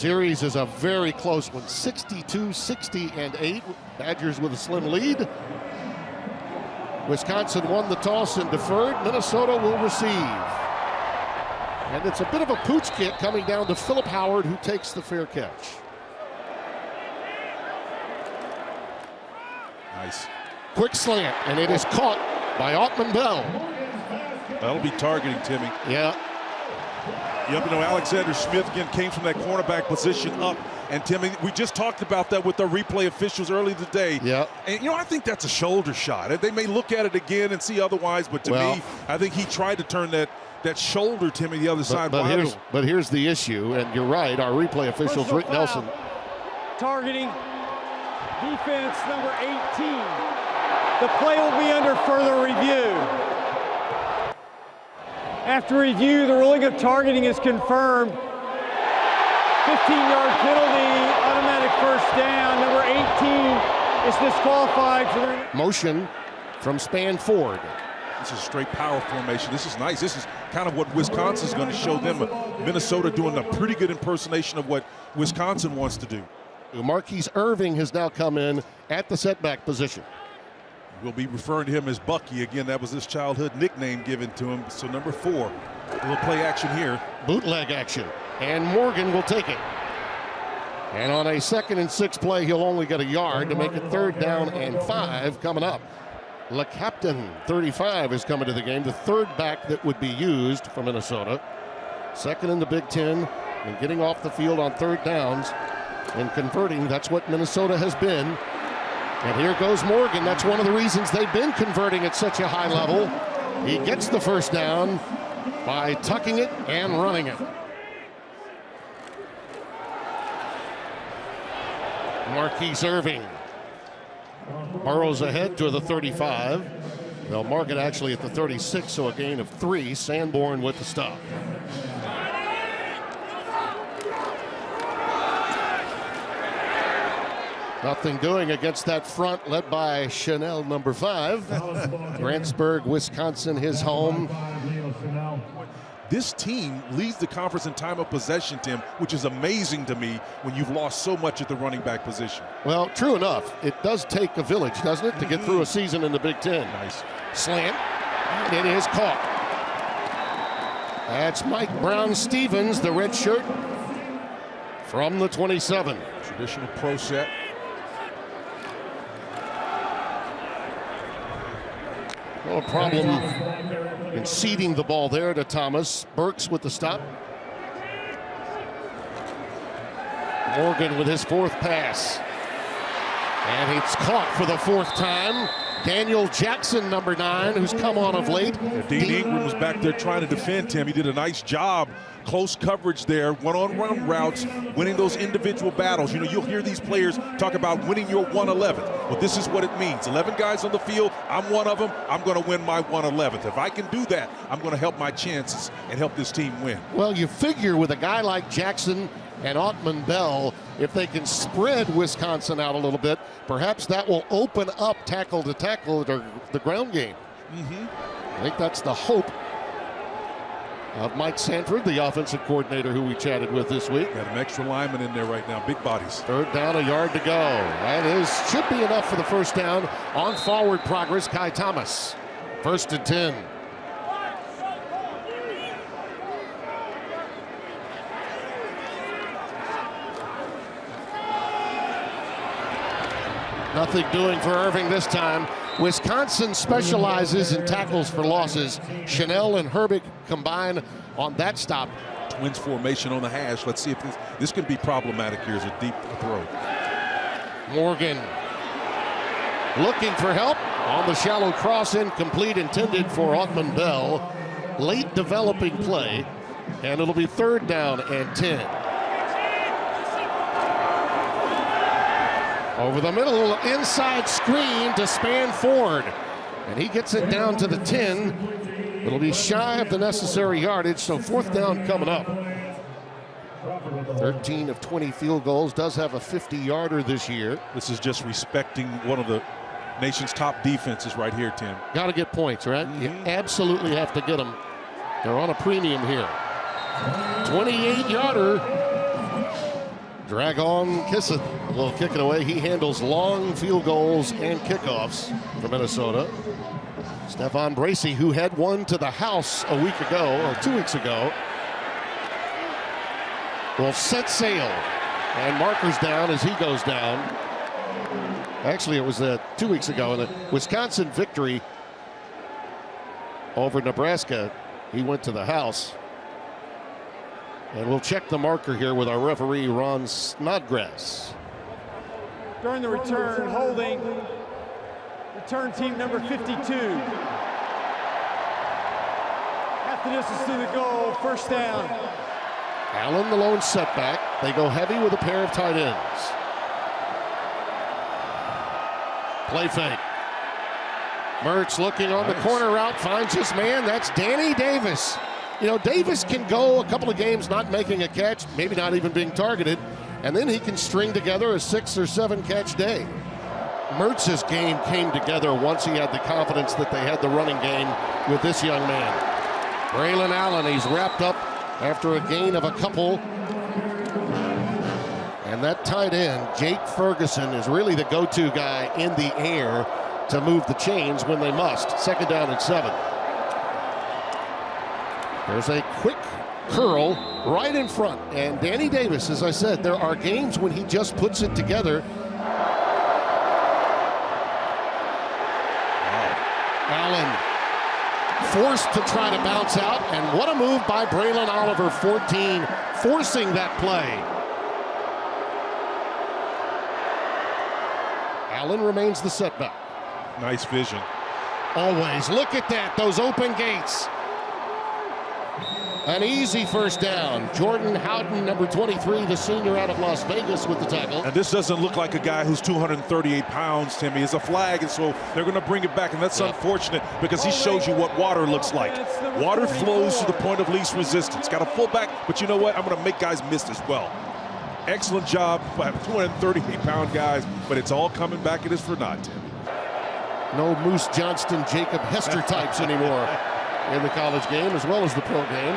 Series is a very close one, 62-60-8. Badgers with a slim lead. Wisconsin won the toss and deferred. Minnesota will receive. And it's a bit of a pooch kick coming down to Philip Howard, who takes the fair catch. Nice. Quick slant, and it is caught by Ottman Bell. That'll be targeting, Timmy. Yeah. Yep, you know, Alexander Smith again came from that cornerback position up. And Timmy, we just talked about that with our replay officials earlier today. Yeah. And you know, I think that's a shoulder shot. They may look at it again and see otherwise, but to me, I think he tried to turn that shoulder, Timmy, the other side. But here's the issue, and you're right, our replay officials, Rick Nelson. Targeting defense number 18. The play will be under further review. After review, the ruling of targeting is confirmed. 15-yard penalty, automatic first down. Number 18 is disqualified for the motion from Span Ford. This is straight power formation. This is nice. This is kind of what Wisconsin's going to show them. Minnesota doing a pretty good impersonation of what Wisconsin wants to do. Marquise Irving has now come in at the setback position. We'll be referring to him as Bucky. Again, that was his childhood nickname given to him. So number 4, a little play action here. Bootleg action, and Morgan will take it. And on a 2nd and 6 play, he'll only get a yard to make it 3rd down and 5 coming up. Le Captain, 35, is coming to the game, the 3rd back that would be used for Minnesota. 2nd in the Big Ten, and getting off the field on 3rd downs and converting. That's what Minnesota has been. And here goes Morgan. That's one of the reasons they've been converting at such a high level. He gets the first down by tucking it and running it. Marquise Irving burrows ahead to the 35. They'll mark it actually at the 36, so a gain of 3. Sanborn with the stop. Nothing doing against that front led by Chanel, number 5. Grantsburg, Wisconsin, his home. This team leads the conference in time of possession, Tim, which is amazing to me when you've lost so much at the running back position. Well, true enough. It does take a village, doesn't it, to get through a season in the Big Ten. Nice. Slant, and it is caught. That's Mike Brown-Stevens, the red shirt, from the 27. Traditional pro set. No problem in seeding the ball there to Thomas. Burks with the stop. Morgan with his 4th pass. And it's caught for the 4th time. Daniel Jackson, number 9, who's come on of late. Yeah, Dean Ingram was back there trying to defend him. He did a nice job. Close coverage there, one-on-one routes, winning those individual battles. You know, you'll hear these players talk about winning your 111th. Well, this is what it means. 11 guys on the field, I'm one of them. I'm going to win my 111th. If I can do that, I'm going to help my chances and help this team win. Well, you figure with a guy like Jackson and Ottman Bell, if they can spread Wisconsin out a little bit, perhaps that will open up tackle to tackle or the ground game. I think that's the hope of Mike Sanford, the offensive coordinator who we chatted with this week. Got an extra lineman in there right now, big bodies. 3rd down, a yard to go. That should be enough for the first down. On forward progress, Kai Thomas. 1st and 10. Nothing doing for Irving this time. Wisconsin specializes in tackles for losses. Chanel and Herbig combine on that stop. Twins formation on the hash. Let's see if this can be problematic here as a deep throw. Morgan looking for help on the shallow cross, incomplete, intended for Ottman Bell. Late developing play, and it'll be 3rd down and 10. Over the middle, inside screen to Span Ford. And he gets it down to the 10. It'll be shy of the necessary yardage, so 4th down coming up. 13 of 20 field goals, does have a 50-yarder this year. This is just respecting one of the nation's top defenses right here, Tim. Got to get points, right? You absolutely have to get them. They're on a premium here. 28-yarder. Drag on Kisseth. A little kick it away. He handles long field goals and kickoffs for Minnesota. Stephon Bracey, who had one to the house a week ago, or 2 weeks ago, will set sail. And markers down as he goes down. Actually, it was 2 weeks ago in the Wisconsin victory over Nebraska. He went to the house. And we'll check the marker here with our referee, Ron Snodgrass. During the return, holding return team number 52. Half the distance to the goal, first down. Allen, the lone setback. They go heavy with a pair of tight ends. Play fake. Mertz looking on the corner route, finds his man. That's Danny Davis. You know, Davis can go a couple of games not making a catch, maybe not even being targeted, and then he can string together a 6 or 7 catch day. Mertz's game came together once he had the confidence that they had the running game with this young man. Braylon Allen, he's wrapped up after a gain of a couple. And that tight end, Jake Ferguson, is really the go-to guy in the air to move the chains when they must. Second down and 7. There's a quick curl right in front. And Danny Davis, as I said, there are games when he just puts it together. Allen forced to try to bounce out. And what a move by Braylon Oliver, 14, forcing that play. Allen remains the setback. Nice vision. Always. Look at that, those open gates. An easy first down. Jordan Howden, number 23, the senior out of Las Vegas with the tackle. And this doesn't look like a guy who's 238 pounds, Timmy. It's a flag, and so they're going to bring it back, and that's unfortunate because he shows you what water looks like. Water flows to the point of least resistance. Got a fullback, but you know what? I'm going to make guys miss as well. Excellent job by 238-pound guys, but it's all coming back. It is for naught, Timmy. No Moose Johnston, Jacob Hester types anymore in the college game as well as the pro game.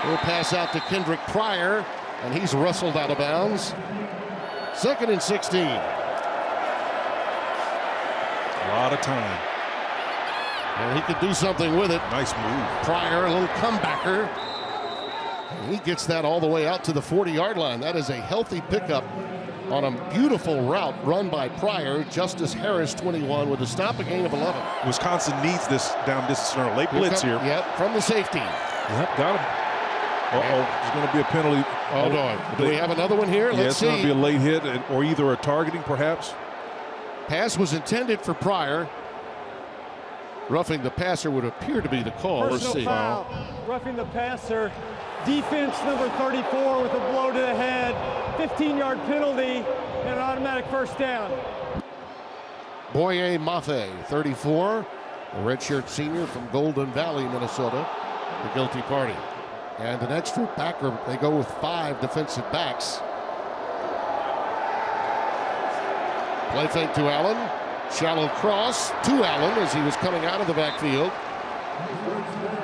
We'll pass out to Kendrick Pryor, and he's wrestled out of bounds. Second and 16. A lot of time. And he could do something with it. Nice move. Pryor, a little comebacker. And he gets that all the way out to the 40-yard line. That is a healthy pickup on a beautiful route run by Pryor. Justice Harris, 21, with a stop, a gain of 11. Wisconsin needs this down distance runner. Late blitz here. Yep, from the safety. Yep, got him. Uh-oh, there's going to be a penalty. Oh, no. Do we have another one here? Yeah, Let's see. It's going to be a late hit or either a targeting, perhaps. Pass was intended for Pryor. Roughing the passer would appear to be the call. Let's see. Foul. Roughing the passer. Defense number 34 with a blow to the head. 15-yard penalty and an automatic first down. Boye Mafe, 34, a redshirt senior from Golden Valley, Minnesota, the guilty party. And an extra backer. They go with 5 defensive backs. Play fake to Allen. Shallow cross to Allen as he was coming out of the backfield.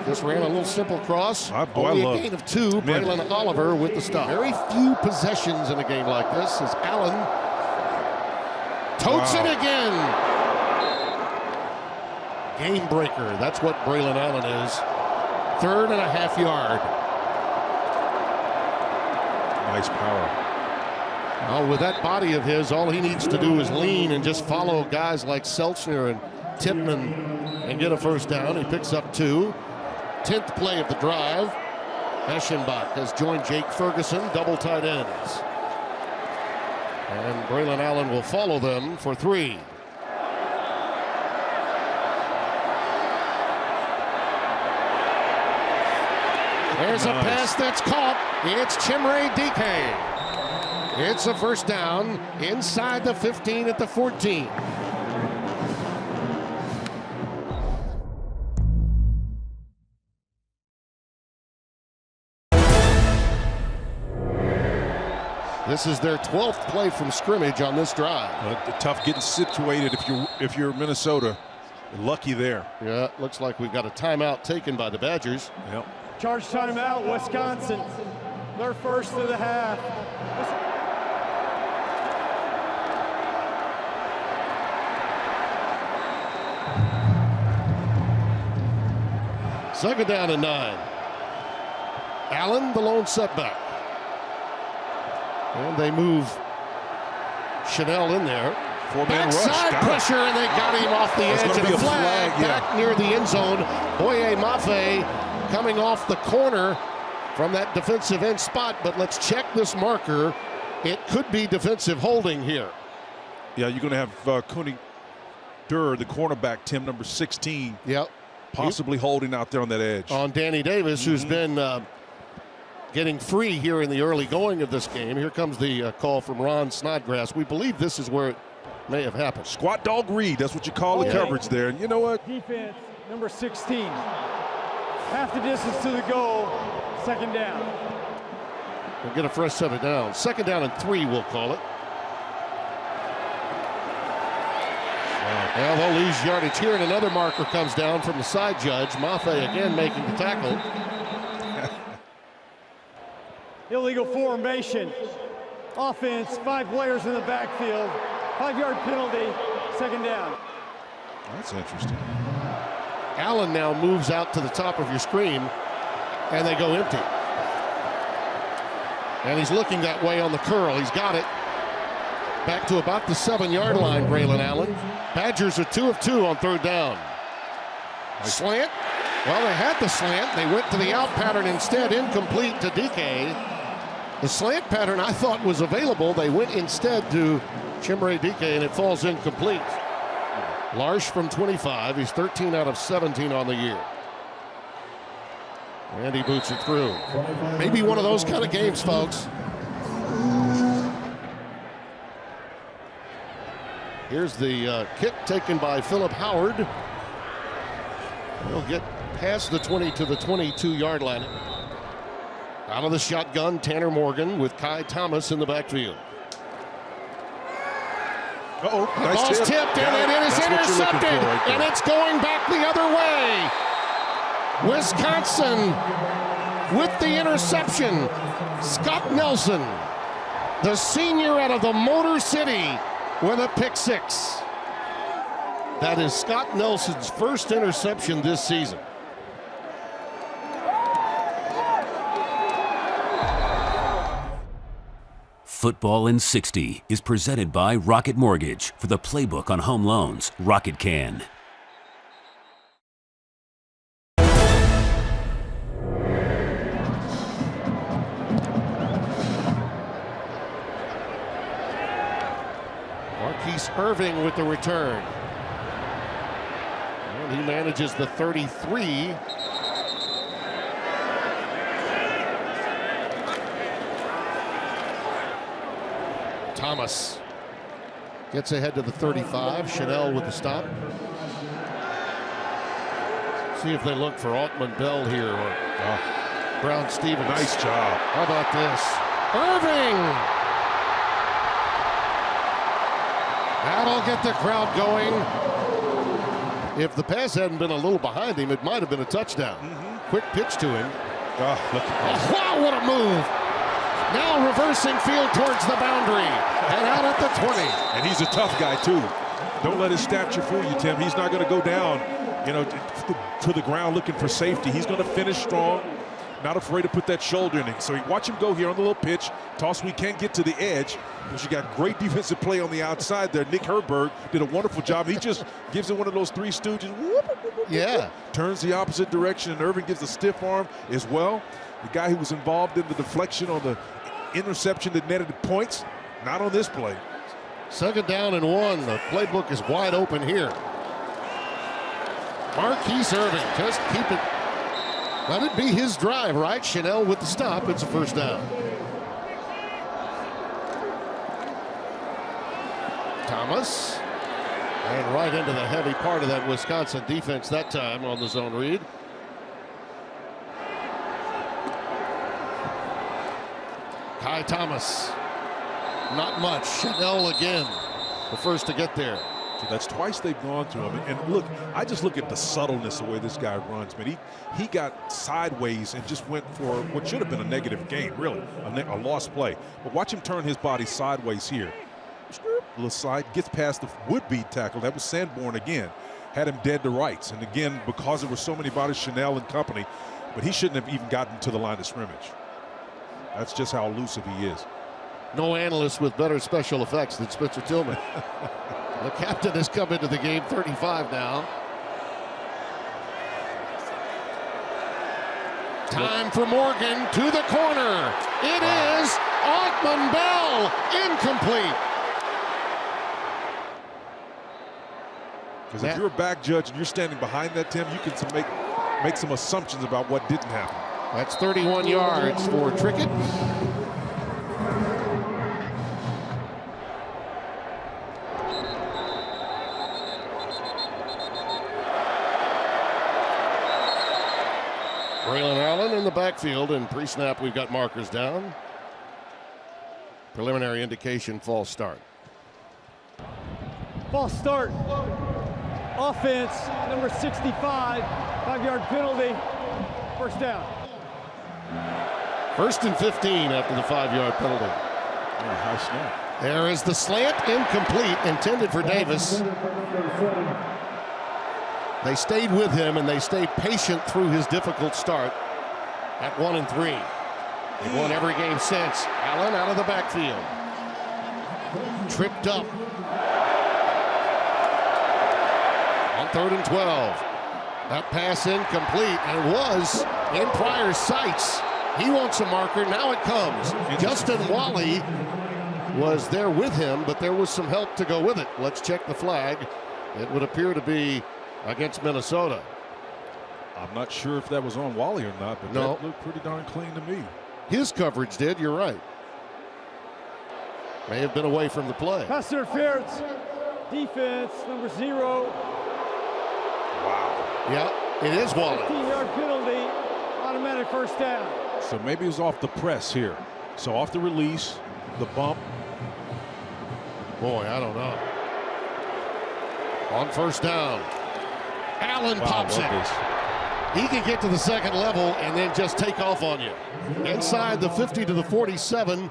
Just ran a little simple cross. Only a gain of 2. Braylon Oliver with the stop. Very few possessions in a game like this as Allen totes it again. Game breaker. That's what Braylon Allen is. 3rd and a half yard. Nice power. Oh, with that body of his, all he needs to do is lean and just follow guys like Seltzner and Tippmann and get a first down. He picks up 2. 10th play of the drive. Eschenbach has joined Jake Ferguson, double tight ends. And Braylon Allen will follow them for 3. There's a pass that's caught. It's Chimere Dike. It's a first down inside the 15 at the 14. This is their 12th play from scrimmage on this drive. Tough getting situated if you're Minnesota. Lucky there. Yeah, looks like we've got a timeout taken by the Badgers. Yep. Charge timeout, Wisconsin. Their first of the half. Second down and 9. Allen, the lone setback. And they move Chanel in there. Four-man rush. Backside pressure, and they got him off the edge. Gonna And be a flag back near the end zone. Boye Mafe coming off the corner from that defensive end spot. But let's check this marker. It could be defensive holding here. Yeah, you're going to have Cooney Durr, the cornerback, Tim, number 16. Yep. Possibly holding out there on that edge. On Danny Davis, who's been getting free here in the early going of this game. Here comes the call from Ron Snodgrass. We believe this is where it may have happened. Squat dog read, that's what you call the coverage there. And you know what? Defense, number 16. Half the distance to the goal, second down. We'll get a fresh set of downs. Second down and 3, we'll call it. Well, they'll lose yardage here, and another marker comes down from the side judge. Mafe again making the tackle. Illegal formation. Offense, 5 players in the backfield. 5-yard penalty, second down. That's interesting. Allen now moves out to the top of your screen, and they go empty. And he's looking that way on the curl. He's got it. Back to about the 7-yard line, Braylon Allen. Badgers are 2 of 2 on third down. Slant. Well, they had the slant. They went to the out pattern instead, incomplete to DK. The slant pattern I thought was available. They went instead to Chimere DK, and it falls incomplete. Larsh from 25. He's 13 out of 17 on the year. And he boots it through. Maybe one of those kind of games, folks. Here's the kick taken by Philip Howard. He'll get past the 20 to the 22-yard line. Out of the shotgun, Tanner Morgan with Kai Thomas in the backfield. Uh-oh, The nice ball's tip. tipped, and it is intercepted, and it's going back the other way. Wisconsin with the interception. Scott Nelson, the senior out of the Motor City, with a pick 6. That is Scott Nelson's first interception this season. Football in 60 is presented by Rocket Mortgage. For the playbook on home loans, Rocket can. Marquise Irving with the return. And he manages the 33. Thomas gets ahead to the 35. Chanel with the stop. See if they look for Altman Bell here or Brown Stevens. Nice job. How about this? Irving! That'll get the crowd going. If the pass hadn't been a little behind him, it might have been a touchdown. Quick pitch to him. Oh, look at this. Wow, what a move! Now reversing field towards the boundary and out at the 20. And he's a tough guy, too. Don't let his stature fool you, Tim. He's not going to go down, to the ground looking for safety. He's going to finish strong, not afraid to put that shoulder in it. So watch him go here on the little pitch. Toss, we can't get to the edge, but you got great defensive play on the outside there. Nick Herberg did a wonderful job. He just gives it one of those 3 stooges. Yeah. Turns the opposite direction, and Irving gives a stiff arm as well. The guy who was involved in the deflection on the interception that netted the points, not on this play. Second down and 1. The playbook is wide open here. Marquise Irving, just keep it. Let it be his drive, right? Chanel with the stop. It's a first down. Thomas. And right into the heavy part of that Wisconsin defense that time on the zone read. Kai Thomas. Not much. Chanel again. The first to get there. So that's twice they've gone to him. And look, I just look at the subtleness of the way this guy runs, man. He got sideways and just went for what should have been a negative gain, really, a lost play. But watch him turn his body sideways here. A little slide, gets past the would-be tackle. That was Sanborn again. had him dead to rights. And again, because there were so many bodies, Chanel and company, but he shouldn't have even gotten to the line of scrimmage. That's just how elusive he is. No analyst with better special effects than Spencer Tillman. The captain has come into the game, 35 now. Time for Morgan to the corner. It is Othman Bell, incomplete. Because if you're a back judge and you're standing behind that, Tim, you can make some assumptions about what didn't happen. That's 31 yards for Trickett. Braylon Allen in the backfield, and pre-snap we've got markers down. Preliminary indication, false start. False start. Offense, number 65, 5-yard penalty, first down. 1st and 15 after the 5-yard penalty. High snap. There is the slant, incomplete, intended for Davis. They stayed with him, and they stayed patient through his difficult start at 1 and 3. They've won every game since. Allen out of the backfield. Tripped up. On 3rd and 12. That pass incomplete, and was in Pryor's sights. He wants a marker. Now it comes. Justin Wally was there with him, but there was some help to go with it. Let's check the flag. It would appear to be against Minnesota. I'm not sure if that was on Wally or not, but no, that looked pretty darn clean to me. His coverage did, you're right. May have been away from the play. Pass interference, defense, number 0. Wow. Yeah, it is Wally. 15-yard penalty, automatic first down. So maybe it was off the press here. So off the release, the bump. Boy, I don't know. On 1st down, Allen pops it. He can get to the 2nd level and then just take off on you. Inside the 50 to the 47.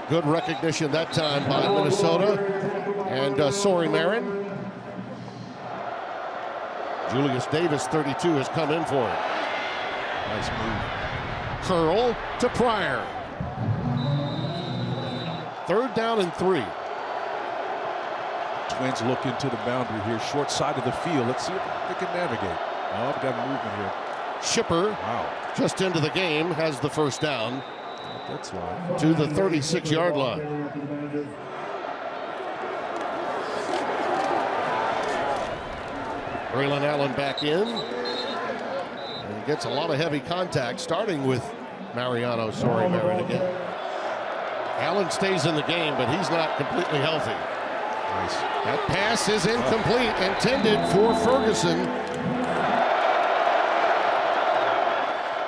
Good recognition that time by Minnesota and Sorry Marin. Julius Davis, 32, has come in for it. Nice move. Curl to Pryor. 3rd down and 3. Twins look into the boundary here, short side of the field. Let's see if they can navigate. Oh, we got movement here. Shipper, Wow, just into the game, has the 1st down that's line. to the 36-yard line. Braylon Allen back in. And he gets a lot of heavy contact, starting with Mariano Sorry Marin again. Allen stays in the game, but he's not completely healthy. Nice. That pass is incomplete, intended for Ferguson.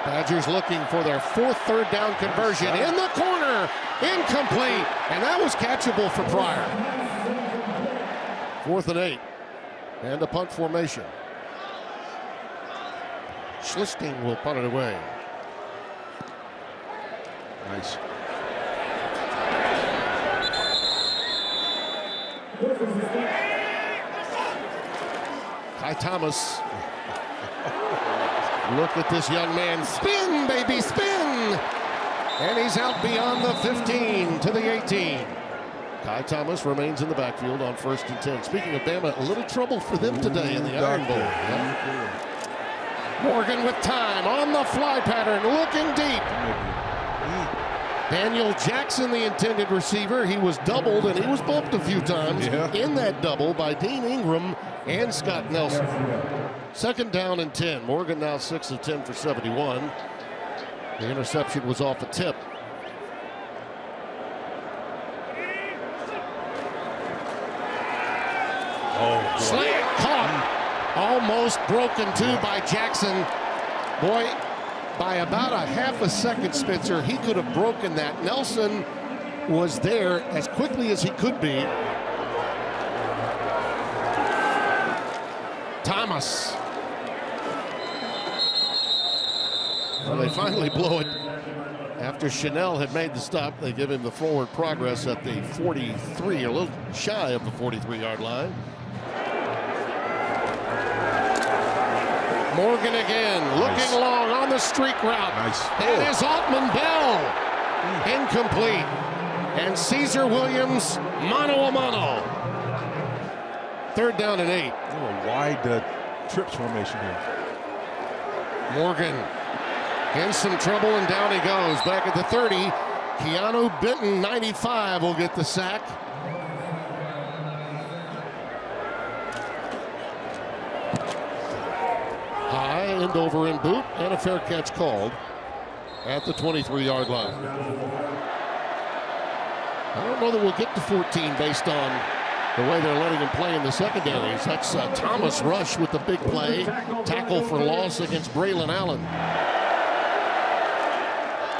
Badgers looking for their 4th 3rd down conversion in the corner, incomplete, and that was catchable for Pryor. 4th and 8, and a punt formation. Schlisting will punt it away. Nice. Kai Thomas. Look at this young man. Spin, baby, spin! And he's out beyond the 15 to the 18. Kai Thomas remains in the backfield on 1st and 10. Speaking of Bama, a little trouble for them today in the Iron Bowl. Yeah. Morgan with time on the fly pattern, looking deep. Daniel Jackson, the intended receiver. He was doubled, and he was bumped a few times in that double by Dean Ingram and Scott Nelson. 2nd down and 10. Morgan now 6 of 10 for 71. The interception was off a tip. Oh, Slant caught. Almost broken too by Jackson. Boy, by about a half a second, Spencer, he could have broken that. Nelson was there as quickly as he could be. Thomas. Well, they finally blow it After Chanel had made the stop, they give him the forward progress at the 43, a little shy of the 43-yard line. Morgan again, looking long on the streak route. Nice. It is Altman Bell. Incomplete. And Caesar Williams, mano a mano. 3rd down and 8. A little wide trips formation here. Morgan in some trouble, and down he goes. Back at the 30, Keanu Benton, 95, will get the sack. High and over in boot, and a fair catch called at the 23-yard line. I don't know that we'll get to 14 based on the way they're letting him play in the secondaries. That's Thomas Rush with the big play. Tackle for loss against Braylon Allen.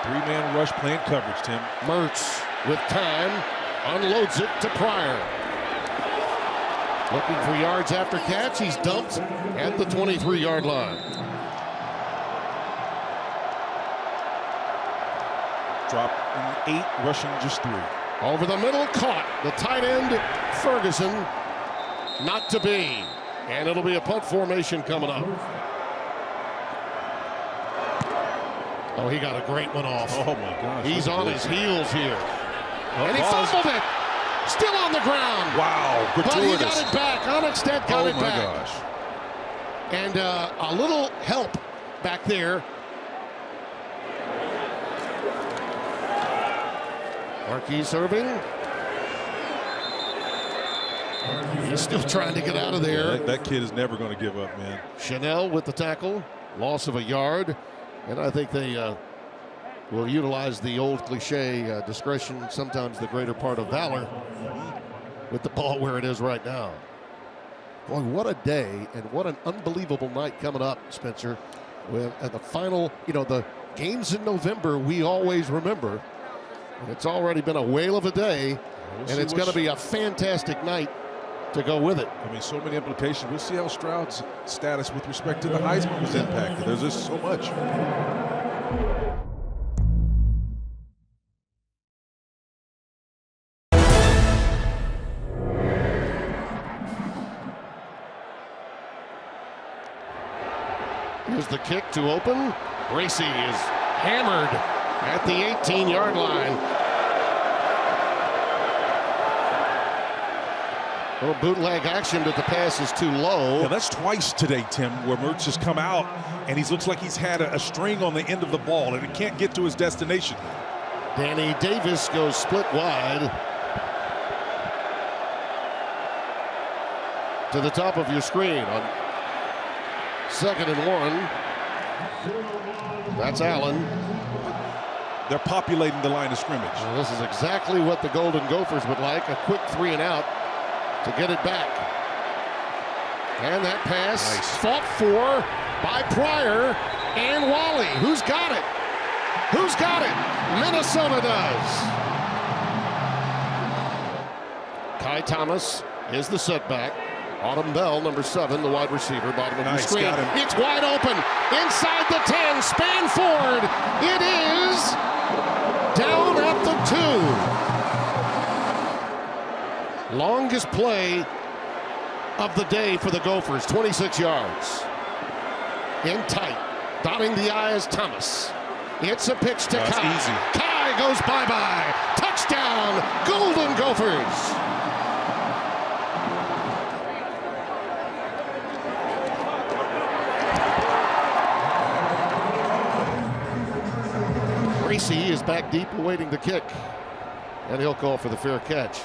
3-man rush playing coverage, Tim. Mertz with time, unloads it to Pryor. Looking for yards after catch. He's dumped at the 23-yard line. Drop 8, rushing just 3. Over the middle, caught. The tight end, Ferguson, not to be. And it'll be a punt formation coming up. Oh, he got a great one off. Oh, my gosh. He's on his heels here. And he fumbled it. Still on the ground. Wow, But gratuitous. he got it back. Onexted got it back. Oh, my gosh. And a little help back there. Marquise Irving. He's still trying to get out of there. That kid is never going to give up, man. Chanel with the tackle. Loss of a yard. And I think they will utilize the old cliche, discretion, sometimes the greater part of valor, with the ball where it is right now. Boy, what a day and what an unbelievable night coming up, Spencer. With the final, the games in November we always remember. And it's already been a whale of a day, and it's going to be a fantastic night to go with it. I mean, so many implications. We'll see how Stroud's status with respect to the Heisman was impacted. There's just so much. Here's the kick to open. Racy is hammered at the 18-yard line. A little bootleg action, but the pass is too low. Yeah, that's twice today, Tim, where Mertz has come out and he looks like he's had a string on the end of the ball and it can't get to his destination. Danny Davis goes split wide to the top of your screen on 2nd and 1. That's Allen. They're populating the line of scrimmage. Well, this is exactly what the Golden Gophers would like, a quick 3 and out to get it back. And that pass fought for by Pryor and Wally. Who's got it? Who's got it? Minnesota does. Kai Thomas is the setback. Autumn Bell, number 7, the wide receiver, bottom of the screen. It's wide open. Inside the 10, span forward. It is down at the 2. Longest play of the day for the Gophers, 26 yards. In tight, dotting the I is Thomas. It's a pitch to Kai. Easy. Kai goes bye-bye. Touchdown, Golden Gophers. Racy is back deep awaiting the kick, and he'll call for the fair catch.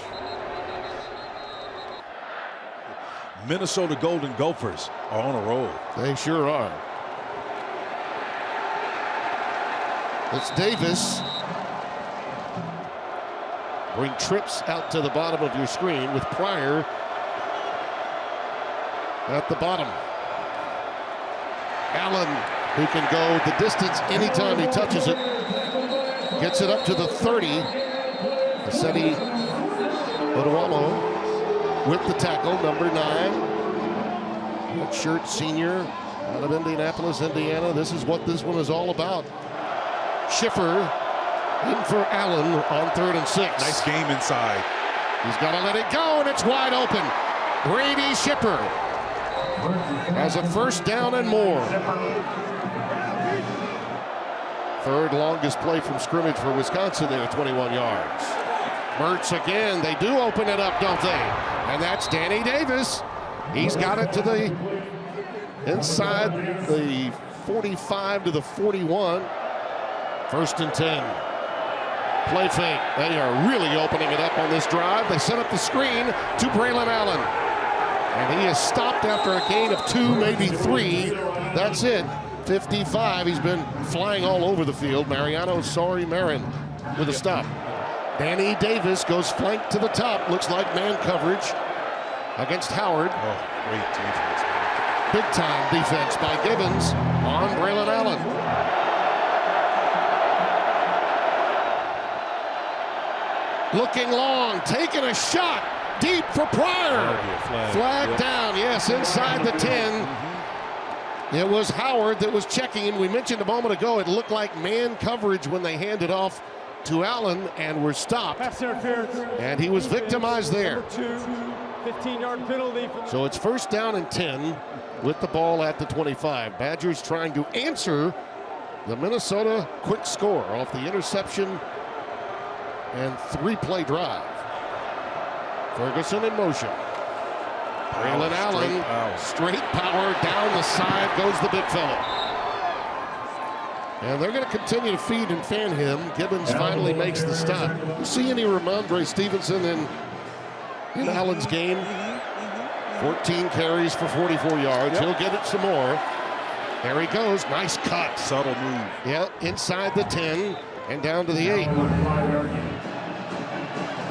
Minnesota Golden Gophers are on a roll. They sure are. It's Davis. Bring trips out to the bottom of your screen with Pryor at the bottom. Allen, who can go the distance anytime he touches it, gets it up to the 30. Seti Oduamo with the tackle, number 9. Redshirt senior out of Indianapolis, Indiana. This is what this one is all about. Schiffer In for Allen on 3rd and 6. Nice game inside. He's got to let it go, and it's wide open. Brady Shipper has a first down and more. 3rd longest play from scrimmage for Wisconsin there, 21 yards. Mertz again. They do open it up, don't they? And that's Danny Davis. He's got it to the inside the 45 to the 41. 1st and 10. Play fake. They are really opening it up on this drive. They set up the screen to Braylon Allen. And he is stopped after a gain of 2, maybe 3. That's it. 55. He's been flying all over the field. Mariano Marin with a stop. Danny Davis goes flank to the top. Looks like man coverage against Howard. Oh, great defense. Big time defense by Gibbons on Braylon Allen. Looking long, taking a shot deep for Pryor. Flag down, yes, inside the 10. It was Howard that was checking in. We mentioned a moment ago it looked like man coverage when they handed off to Allen and were stopped. Pass interference. And he was victimized there. Number 2, 15-yard penalty. So it's 1st down and 10 with the ball at the 25. Badgers trying to answer the Minnesota quick score off the interception and 3-play drive. Ferguson in motion. Braylon Allen, straight power down the side goes the big fella. And they're going to continue to feed and fan him. Gibbons finally makes the stop. You see any Ramondre Stevenson in Allen's game? 14 carries for 44 yards. He'll get it some more. There he goes. Nice cut. Subtle move. Yeah, inside the 10 and down to the 8.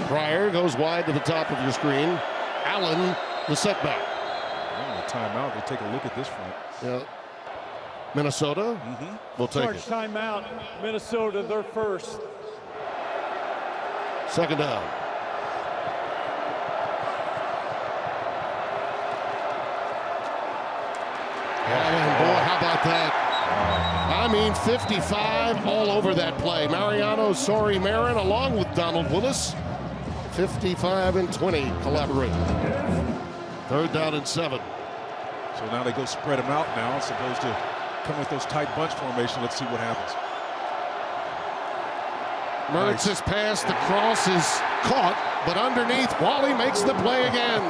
Pryor goes wide to the top of your screen. Allen, the setback. Oh, timeout. They take a look at this front. Yeah. Minnesota will take it. Timeout. Minnesota, their first. 2nd down. And boy, how about that? I mean, 55 all over that play. Mariano Marin along with Donald Willis. 55 and 20 collaborate. 3rd down and 7. So now they go spread them out now, as opposed to come with those tight bunch formation. Let's see what happens. Mertz's pass, the cross is caught, but underneath, Wally makes the play again.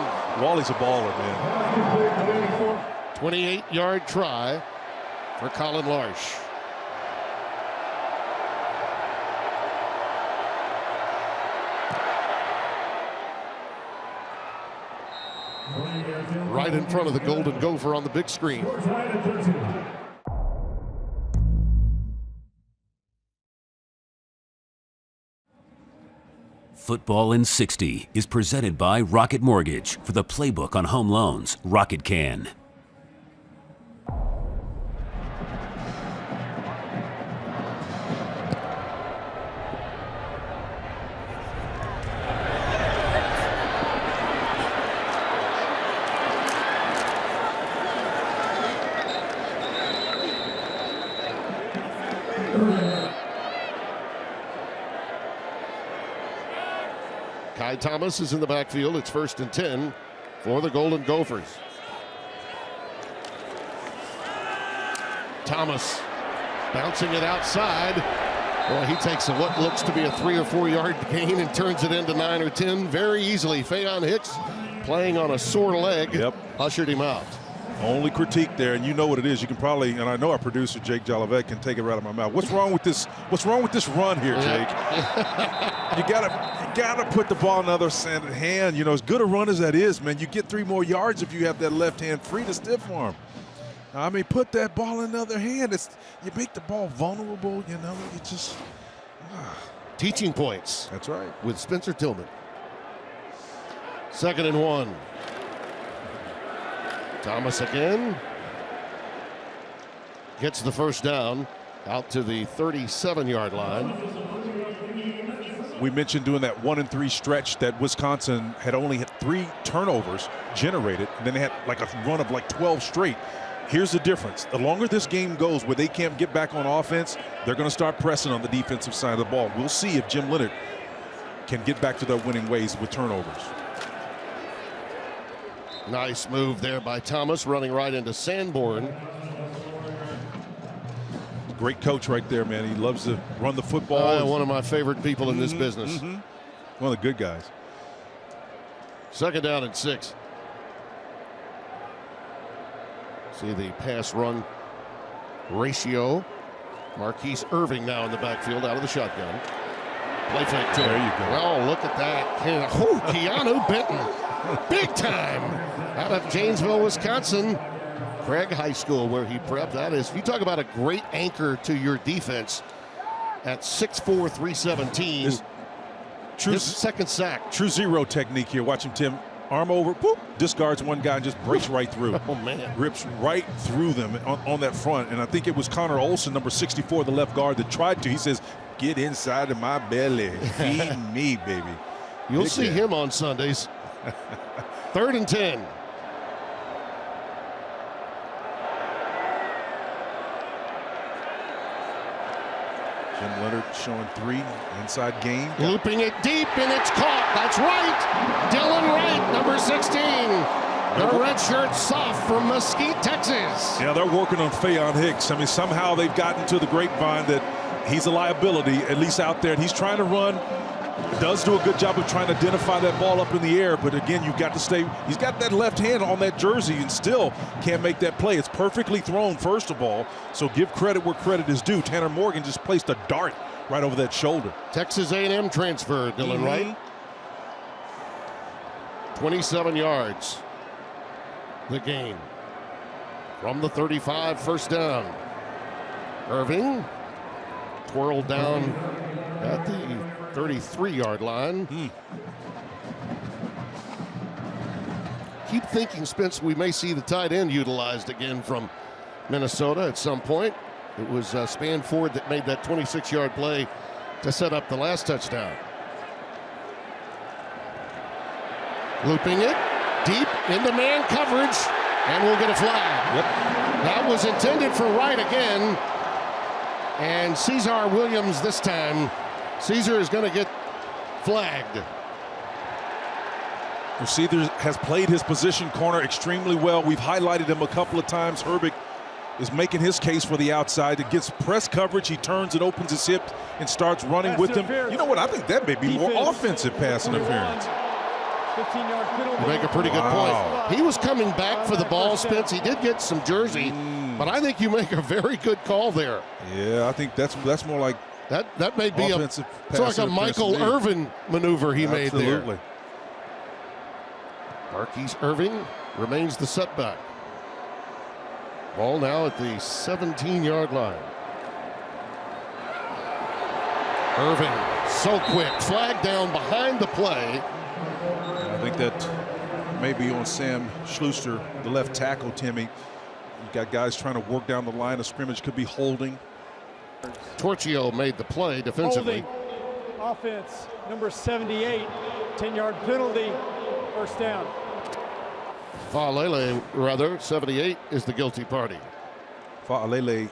Wally's a baller, man. 28-yard try for Colin Larsh. Right in front of the Golden Gopher on the big screen. Football in 60 is presented by Rocket Mortgage. For the playbook on home loans, Rocket can. Kai Thomas is in the backfield. It's 1st and 10 for the Golden Gophers. Thomas bouncing it outside. Boy, he takes what looks to be a 3 or 4 yard gain and turns it into 9 or 10 very easily. Faion Hicks playing on a sore leg ushered him out. Only critique there, and you know what it is. You can probably, and I know our producer Jake Jolivet can take it right out of my mouth. What's wrong with this? What's wrong with this run here, Jake? You gotta put the ball in the other hand. You know, as good a run as that is, man, you get 3 more yards if you have that left hand free to stiff arm. I mean, put that ball in the other hand. You make the ball vulnerable. You know, you just Teaching points. That's right. With Spencer Tillman. 2nd and 1. Thomas again gets the first down out to the 37-yard line. We mentioned doing that 1-3 stretch that Wisconsin had only had 3 turnovers generated, and then they had like a run of like 12 straight. here's the difference. The longer this game goes where they can't get back on offense, they're going to start pressing on the defensive side of the ball. We'll see if Jim Leonhard can get back to their winning ways with turnovers. Nice move there by Thomas, running right into Sanborn. Great coach right there, man. He loves to run the football. One of my favorite people in this business. One of the good guys. 2nd down and 6. See the pass run ratio. Marquise Irving now in the backfield out of the shotgun. Play fake to him. There you go. Well, look at that. Keanu Benton. Big time. Out of Janesville, Wisconsin. Craig High School, where he prepped. That is, you talk about a great anchor to your defense at 6'4", 317. His second sack. True zero technique here. Watch him, Tim. Arm over, boop, discards one guy and just breaks right through. Oh, man. Rips right through them on that front. And I think it was Connor Olson, number 64, the left guard, that tried to. He says, get inside of my belly. Feed me, baby. You'll see him on Sundays. 3rd and 10. Jim Leonhard showing 3 inside game. Looping it deep, and it's caught. That's right. Dylan Wright, number 16. The red shirt soft from Mesquite, Texas. Yeah, they're working on Fayon Hicks. I mean, somehow they've gotten to the grapevine that he's a liability, at least out there. And he's trying to run. Does do a good job of trying to identify that ball up in the air. But again, you've got to stay. He's got that left hand on that jersey and still can't make that play. It's perfectly thrown, first of all. So give credit where credit is due. Tanner Morgan just placed a dart right over that shoulder. Texas A&M transfer, Dylan Wright. 27 yards. The gain. From the 35, 1st down. Irving twirled down at the 33-yard line. Keep thinking, Spence, we may see the tight end utilized again from Minnesota at some point. It was Spanford that made that 26-yard play to set up the last touchdown. Looping it deep into man coverage, and we'll get a flag. Yep. That was intended for Wright again, and Cesar Williams this time. Caesar is going to get flagged. Caesar has played his position corner extremely well. We've highlighted him a couple of times. Herbig is making his case for the outside. It gets press coverage. He turns and opens his hips and starts running with him. You know what? I think that may be more offensive pass interference. 15-yard penalty. You make a pretty good point. He was coming back for the ball, Spence. He did get some jersey, but I think you make a very good call there. Yeah, I think that's more like that may be offensive it's like a Michael Irvin maneuver he made there. Absolutely. Marquise Irving remains the setback. Ball now at the 17-yard line. Irving, so quick, flag down behind the play. I think that may be on Sam Schluster, the left tackle, Timmy. You've got guys trying to work down the line of scrimmage, could be holding. Torchio made the play defensively. Holding. Offense, number 78, 10-yard penalty, 1st down. Fa'alele, rather, 78 is the guilty party. Fa'alele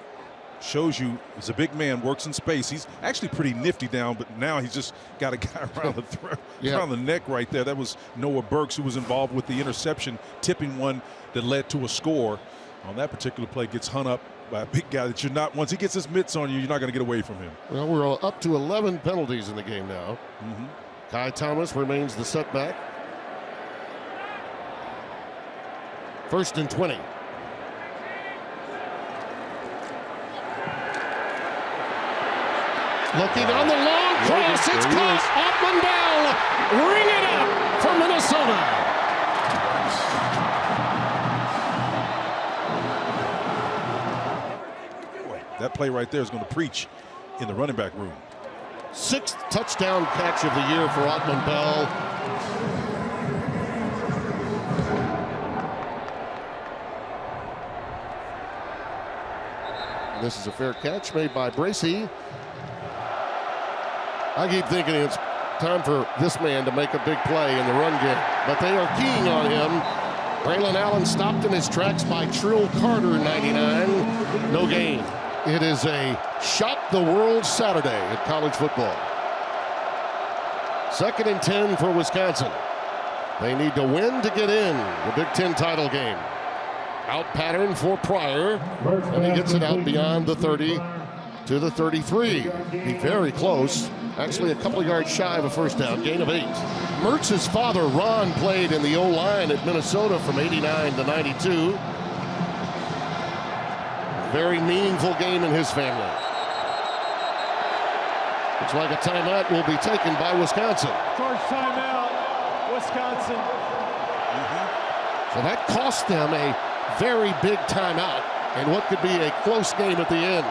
shows you he's a big man, works in space. He's actually pretty nifty down, but now he's just got a guy around the throat, around the neck right there. That was Noah Burks, who was involved with the interception, tipping one that led to a score. On that particular play, gets hung up by a big guy that you're not, once he gets his mitts on you, you're not going to get away from him. Well, we're up to 11 penalties in the game now. Kai Thomas remains the setback. 1st and 20. Looking on the long cross, it's caught. Ottman Bell, ring it up for Minnesota. That play right there is going to preach in the running back room. 6th touchdown catch of the year for Ottman Bell. This is a fair catch made by Bracey. I keep thinking it's time for this man to make a big play in the run game, but they are keying on him Braylon Allen stopped in his tracks by Trill Carter, 99. No gain. It is a shock the world Saturday at college football. 2nd and 10 for Wisconsin. They need to win to get in the Big Ten title game. Out pattern for Pryor, and he gets it out beyond the 30 to the 33. Be very close. Actually, a couple of yards shy of a first down, gain of 8. Mertz's father, Ron, played in the O-line at Minnesota from 89 to 92. Very meaningful game in his family. Looks like a timeout will be taken by Wisconsin. Charge timeout, Wisconsin. So that cost them a very big timeout and what could be a close game at the end.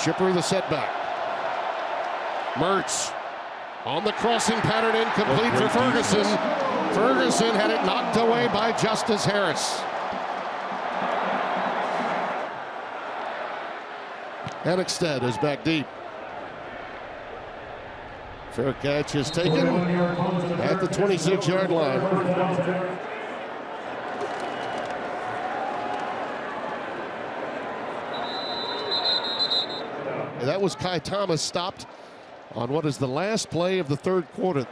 Shipper the setback. Mertz on the crossing pattern, incomplete for Ferguson. Ferguson had it knocked away by Justice Harris. Hennickstead is back deep. Fair catch is taken at the 26-yard line. And that was Kai Thomas, stopped on what is the last play of the 3rd quarter.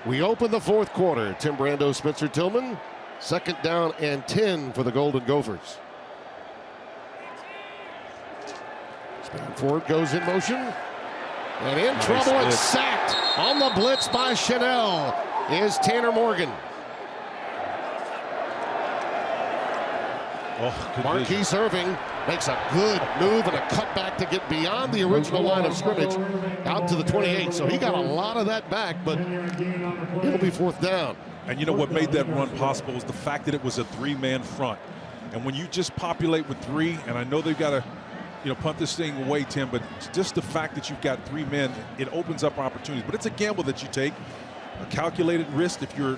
We open the 4th quarter. Tim Brando, Spencer Tillman. 2nd down and 10 for the Golden Gophers. Spanford goes in motion. And in trouble and sacked on the blitz by Chanel is Tanner Morgan. Marquise Irving makes a good move and a cutback to get beyond the original line of scrimmage out to the 28. So he got a lot of that back, but it'll be 4th down. And you know what made that run possible was the fact that it was a 3-man front. And when you just populate with 3, and I know they've got to, punt this thing away, Tim, but just the fact that you've got 3 men, it opens up opportunities. But it's a gamble that you take, a calculated risk. If you're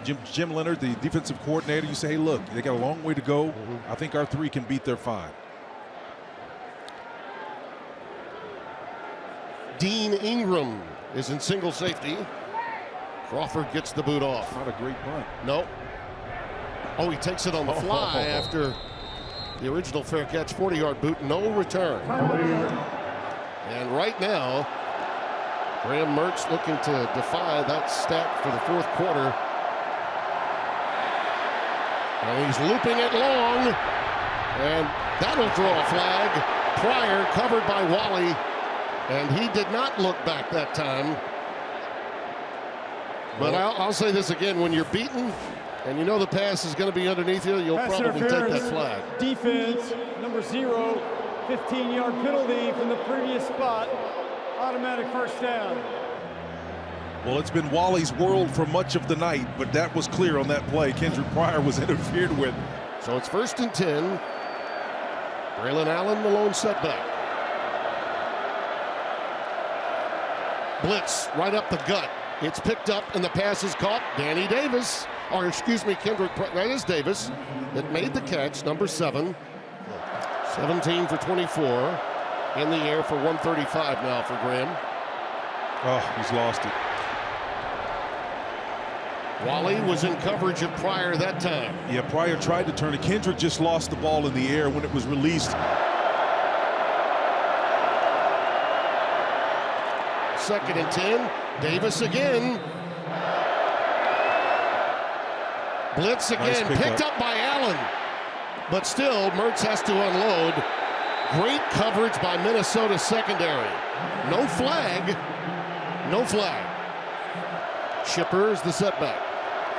Jim Leonard, the defensive coordinator, you say, hey, look, they got a long way to go. I think our 3 can beat their 5. Dean Ingram is in single safety. Crawford gets the boot off. Not a great punt. No. Oh, he takes it on the fly after the original fair catch, 40-yard boot, no return. And right now, Graham Mertz looking to defy that stat for the 4th quarter. And he's looping it long, and that'll draw a flag. Pryor covered by Wally, and he did not look back that time. But I'll say this again, when you're beaten and you know the pass is going to be underneath you, you'll probably take that flag. Defense, number 0, 15-yard penalty from the previous spot. Automatic first down. Well, it's been Wally's world for much of the night, but that was clear on that play. Kendrick Pryor was interfered with. So it's 1st and 10. Braylon Allen, the lone setback. Blitz right up the gut. It's picked up and the pass is caught. Danny Davis, or excuse me, Kendrick, that is Davis, that made the catch, number 7. 17 for 24. In the air for 135 now for Graham. Oh, he's lost it. Wally was in coverage of Pryor that time. Yeah, Pryor tried to turn it. Kendrick just lost the ball in the air when it was released. 2nd and 10. Davis again. Blitz again. Nice Picked up by Allen. But still, Mertz has to unload. Great coverage by Minnesota secondary. No flag. No flag. Shipper's the setback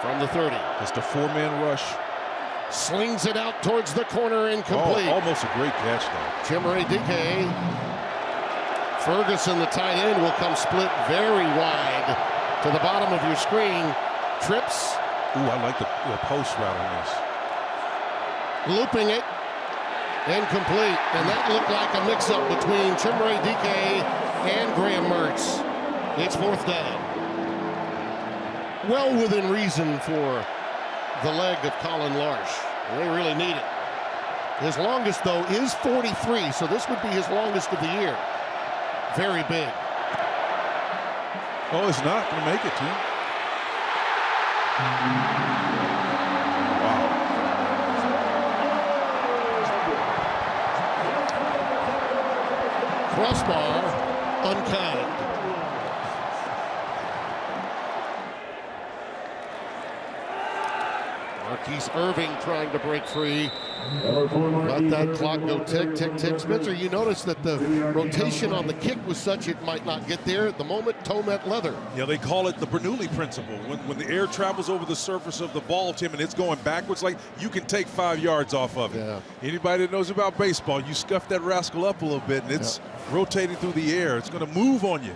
from the 30. Just a 4-man rush. Slings it out towards the corner, incomplete. Oh, almost a great catch, though. Chimere Dike. Ferguson, the tight end, will come split very wide to the bottom of your screen. Trips. Ooh, I like the post route on this. Looping it. Incomplete. And that looked like a mix-up between Chimere Dike and Graham Mertz. It's 4th down. Well within reason for the leg of Colin Larsh. They really need it. His longest, though, is 43, so this would be his longest of the year. Very big. Oh, it's not going to make it, Tim. Wow. Crossbar, unkind. Marquise Irving trying to break free. Let that clock go tick, tick, tick. Spencer, you notice that the rotation on the kick was such it might not get there. At the moment, toe met leather. Yeah, they call it the Bernoulli principle. When the air travels over the surface of the ball, Tim, and it's going backwards, like you can take 5 yards off of it. Yeah. Anybody that knows about baseball, you scuff that rascal up a little bit, and it's rotating through the air. It's going to move on you.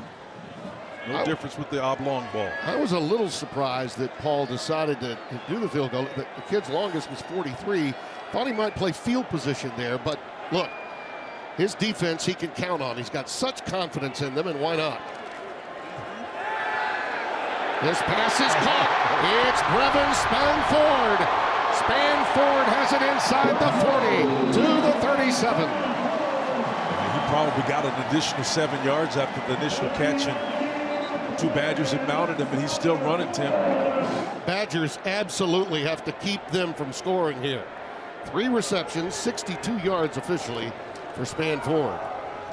No difference with the oblong ball. I was a little surprised that Paul decided to do the field goal. The kid's longest was 43. Thought he might play field position there, but look, his defense he can count on. He's got such confidence in them, and why not? This pass is caught. It's Brevin Spanford. Spanford has it inside the 40 to the 37. He probably got an additional 7 yards after the initial catch, and 2 Badgers had mounted him, and he's still running, Tim. Badgers absolutely have to keep them from scoring here. 3 receptions, 62 yards officially for Spanford.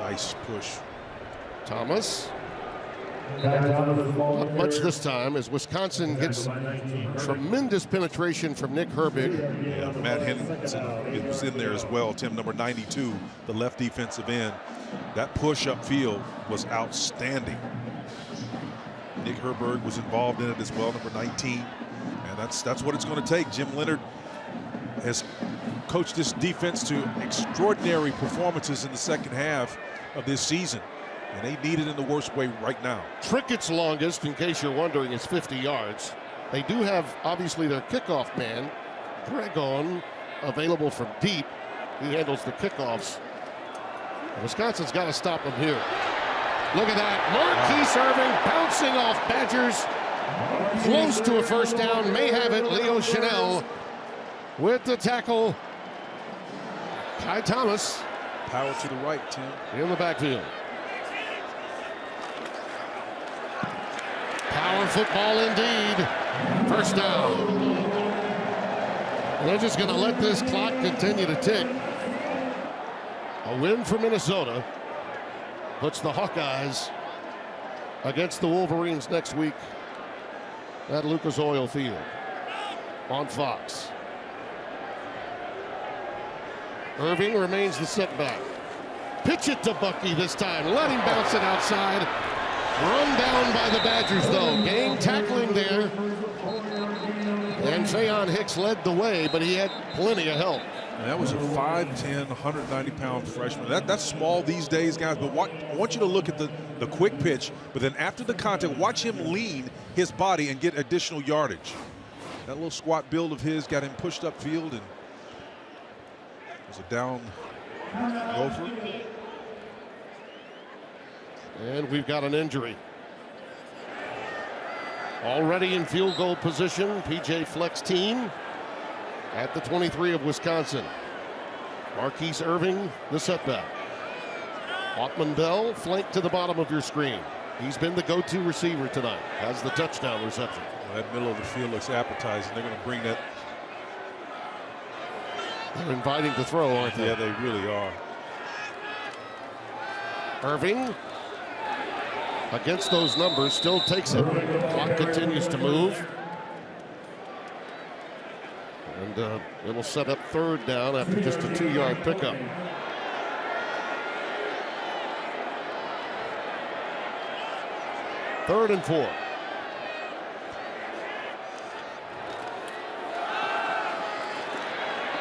Nice push. Thomas. Not much this time as Wisconsin gets tremendous penetration from Nick Herbig. Yeah, Matt Henningsen was in there as well. Tim, number 92, the left defensive end. That push upfield was outstanding. Nick Herbig was involved in it as well, number 19. And that's what it's going to take. Jim Leonard has coached this defense to extraordinary performances in the second half of this season. And they need it in the worst way right now. Trickett's longest, in case you're wondering, is 50 yards. They do have, obviously, their kickoff man, Dragon, available from deep. He handles the kickoffs. Wisconsin's got to stop him here. Look at that. Marquise Irving bouncing off Badgers. Close to a first down. May have it. Leo Chanel with the tackle. Kai Thomas. Power to the right, Tim. In the backfield. Power football indeed. First down. And they're just going to let this clock continue to tick. A win for Minnesota puts the Hawkeyes against the Wolverines next week at Lucas Oil Field on Fox. Irving remains the setback. Pitch it to Bucky this time. Let him bounce it outside. Run down by the Badgers, though. Game tackling there. And Faion Hicks led the way, but he had plenty of help. And that was a 5'10", 190-pound freshman. That's small these days, guys, but I want you to look at the quick pitch, but then after the contact, watch him lean his body and get additional yardage. That little squat build of his got him pushed upfield, and it was a down Gopher. And we've got an injury. Already in field goal position, PJ Fleck's team at the 23 of Wisconsin. Marquise Irving, the setback. Ottman Bell, flank to the bottom of your screen. He's been the go-to receiver tonight. Has the touchdown reception. Well, that middle of the field looks appetizing. They're going to bring that. They're inviting to throw, aren't they? Yeah, they really are. Irving, against those numbers, still takes it. Clock continues to move. And it'll set up third down after just a 2-yard pickup. Third and 4.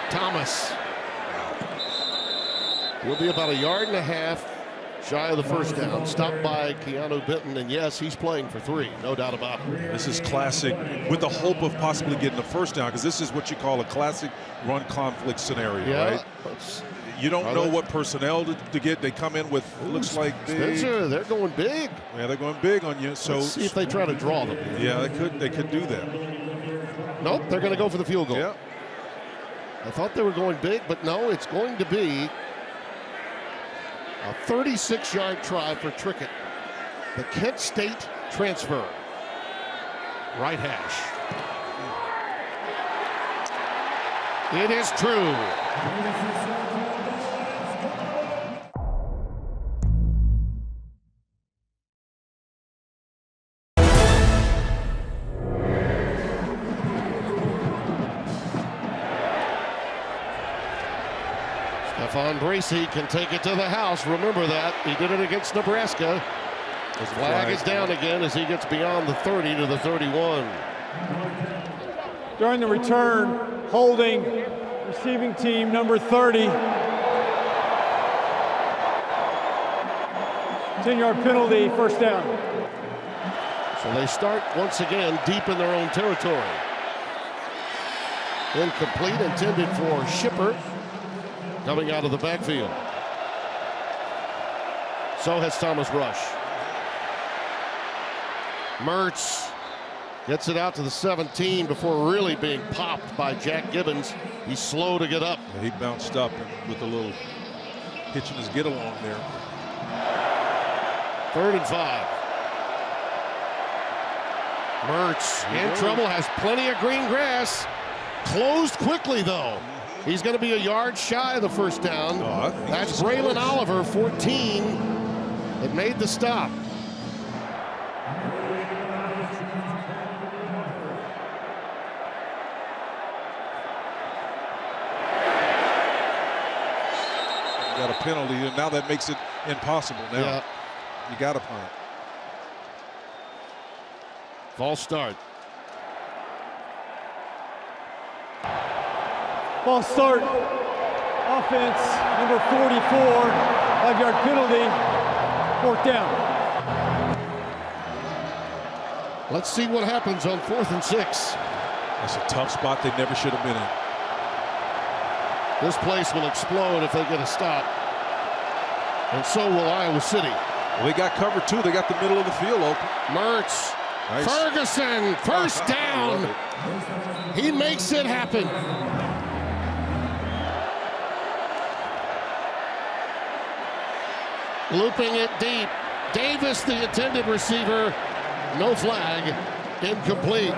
Thomas. Will be about 1.5 yards shy of the first down. Stopped by Keanu Benton, and yes, he's playing for 3, no doubt about it. This is classic, with the hope of possibly getting the first down, because this is what you call a classic run conflict scenario, right? You don't know what personnel to get. They come in with, it looks like Spencer, they're going big. Yeah, they're going big on you. So let's see if they try to draw them. Yeah, they could do that. Nope, they're going to go for the field goal. Yeah. I thought they were going big, but no, it's going to be a 36-yard try for Trickett, the Kent State transfer. Right hash. It is true. Stephon Bracey can take it to the house. Remember that. He did it against Nebraska. His flag is down again as he gets beyond the 30 to the 31. During the return, holding receiving team number 30. 10-yard penalty, first down. So they start once again deep in their own territory. Incomplete, intended for Shipper, coming out of the backfield. So has Thomas Rush. Mertz gets it out to the 17 before really being popped by Jack Gibbons. He's slow to get up. Yeah, he bounced up with a little hitching his get along there. 3rd and 5. Mertz in trouble, has plenty of green grass. Closed quickly though. He's going to be a yard shy of the first down. That's Braylon Oliver, 14, that made the stop. Got a penalty, and now that makes it impossible. Now Yeah. you got to punt. False start. False start. Offense, number 44, 5-yard penalty, 4th down. Let's see what happens on 4th and 6. That's a tough spot they never should have been in. This place will explode if they get a stop. And so will Iowa City. Well, they got cover too. They got the middle of the field open. Mertz. Nice. Ferguson, first down. He makes it happen. Looping it deep. Davis, the intended receiver. No flag. Incomplete.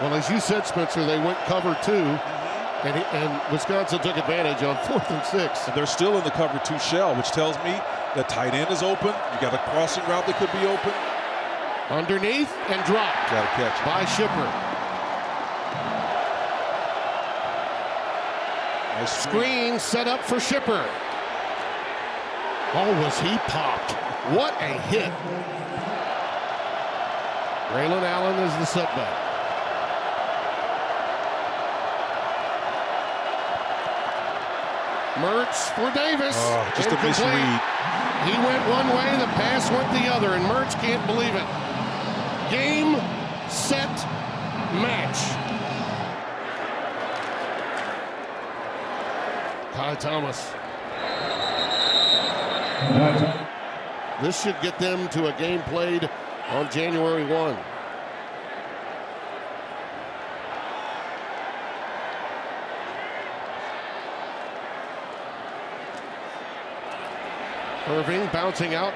Well, as you said, Spencer, they went cover 2. And Wisconsin took advantage on 4th and 6. And they're still in the cover 2 shell, which tells me that tight end is open. You got a crossing route that could be open. Underneath and dropped. Got to catch it. By Shipper. Nice Screen set up for Shipper. Oh, was he popped. What a hit. Braylon Allen is the setback. Mertz for Davis. Oh, just a misread. He went one way, the pass went the other, and Mertz can't believe it. Game, set, match. Kai Thomas. This should get them to a game played on January 1. Irving bouncing out,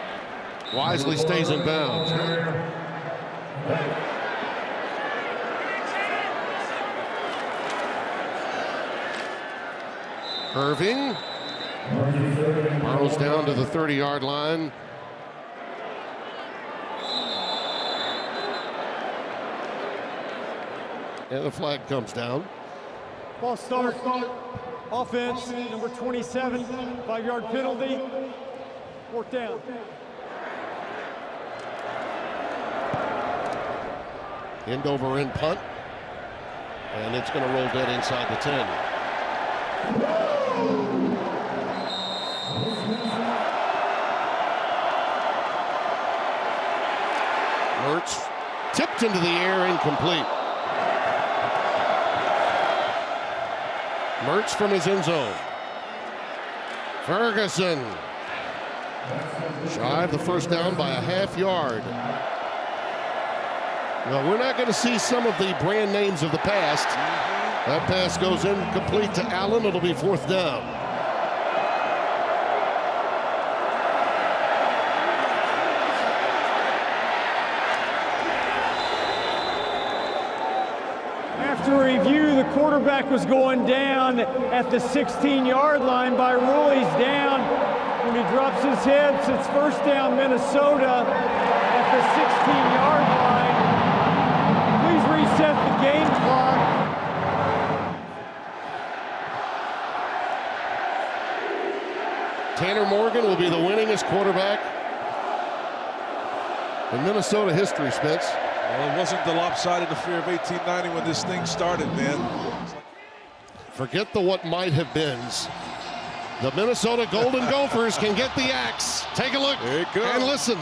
wisely stays in bounds. Irving borrows down to the 30-yard line. And the flag comes down. False start. Offense, number 27, 5-yard penalty, 4th down. End over end punt. And it's going to roll dead inside the 10. Mertz tipped into the air, incomplete. Mertz from his end zone. Ferguson. Shy of the first down by a half yard. Well, we're not going to see some of the brand names of the past. That pass goes incomplete to Allen. It'll be 4th down. After review, the quarterback was going down at the 16-yard line by rule. He's down. When he drops his head, it's 1st down Minnesota at the 16-yard line. Please reset the game clock. Tanner Morgan will be the winningest quarterback in Minnesota history, Spence. Well, it wasn't the lopsided affair of 1890 when this thing started, man. Forget the what might have beens. The Minnesota Golden Gophers can get the axe. Take a look There it goes. and listen.